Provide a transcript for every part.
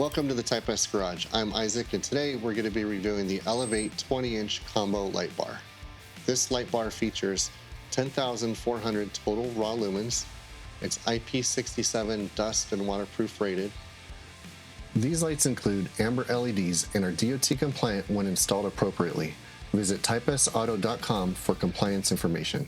Welcome to the Type S Garage. I'm Isaac, and today we're going to be reviewing the Elevate 20-inch combo light bar. This light bar features 10,400 total raw lumens. It's IP67 dust and waterproof rated. These lights include amber LEDs and are DOT compliant when installed appropriately. Visit typesauto.com for compliance information.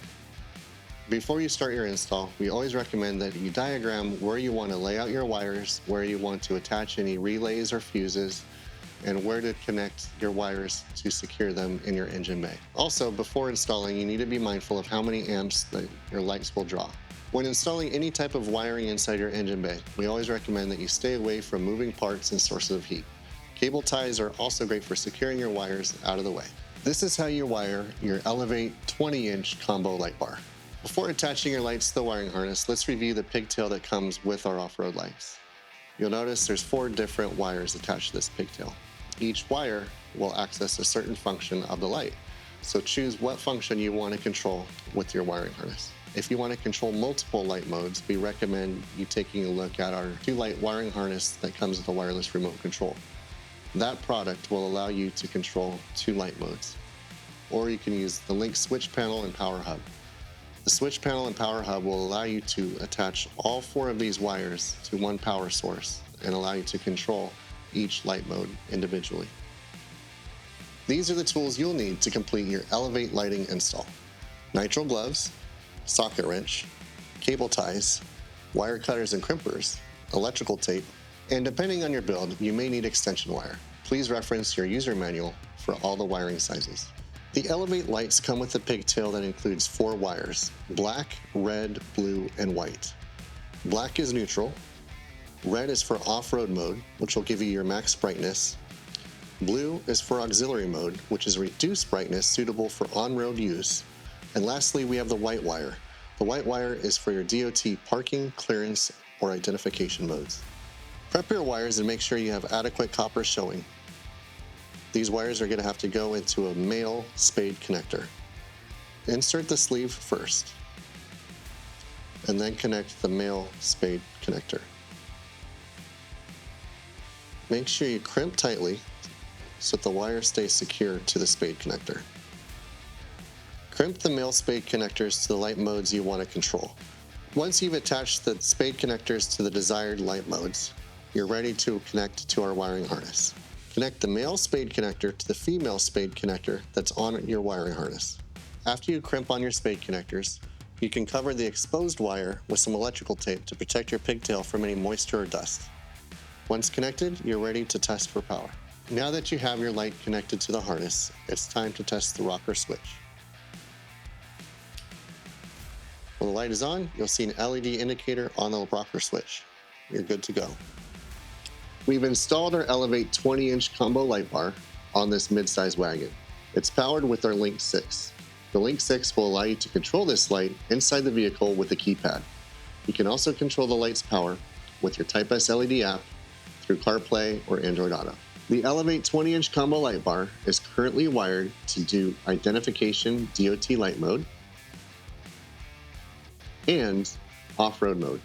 Before you start your install, we always recommend that you diagram where you want to lay out your wires, where you want to attach any relays or fuses, and where to connect your wires to secure them in your engine bay. Also, before installing, you need to be mindful of how many amps that your lights will draw. When installing any type of wiring inside your engine bay, we always recommend that you stay away from moving parts and sources of heat. Cable ties are also great for securing your wires out of the way. This is how you wire your Elevate 20-inch combo light bar. Before attaching your lights to the wiring harness, let's review the pigtail that comes with our off-road lights. You'll notice there's 4 different wires attached to this pigtail. Each wire will access a certain function of the light, so choose what function you want to control with your wiring harness. If you want to control multiple light modes, we recommend you taking a look at our 2-light wiring harness that comes with a wireless remote control. That product will allow you to control 2 light modes. Or you can use the Link switch panel and power hub. The switch panel and power hub will allow you to attach all 4 of these wires to one power source and allow you to control each light mode individually. These are the tools you'll need to complete your Elevate lighting install: nitrile gloves, socket wrench, cable ties, wire cutters and crimpers, electrical tape, and depending on your build, you may need extension wire. Please reference your user manual for all the wiring sizes. The Elevate lights come with a pigtail that includes 4 wires: black, red, blue, and white. Black is neutral. Red is for off-road mode, which will give you your max brightness. Blue is for auxiliary mode, which is reduced brightness suitable for on-road use. And lastly, we have the white wire. The white wire is for your DOT parking, clearance, or identification modes. Prep your wires and make sure you have adequate copper showing. These wires are going to have to go into a male spade connector. Insert the sleeve first, and then connect the male spade connector. Make sure you crimp tightly so that the wire stays secure to the spade connector. Crimp the male spade connectors to the light modes you want to control. Once you've attached the spade connectors to the desired light modes, you're ready to connect to our wiring harness. Connect the male spade connector to the female spade connector that's on your wiring harness. After you crimp on your spade connectors, you can cover the exposed wire with some electrical tape to protect your pigtail from any moisture or dust. Once connected, you're ready to test for power. Now that you have your light connected to the harness, it's time to test the rocker switch. When the light is on, you'll see an LED indicator on the rocker switch. You're good to go. We've installed our Elevate 20-inch combo light bar on this mid-size wagon. It's powered with our Link 6. The Link 6 will allow you to control this light inside the vehicle with a keypad. You can also control the light's power with your Type S LED app through CarPlay or Android Auto. The Elevate 20-inch combo light bar is currently wired to do identification DOT light mode and off-road mode.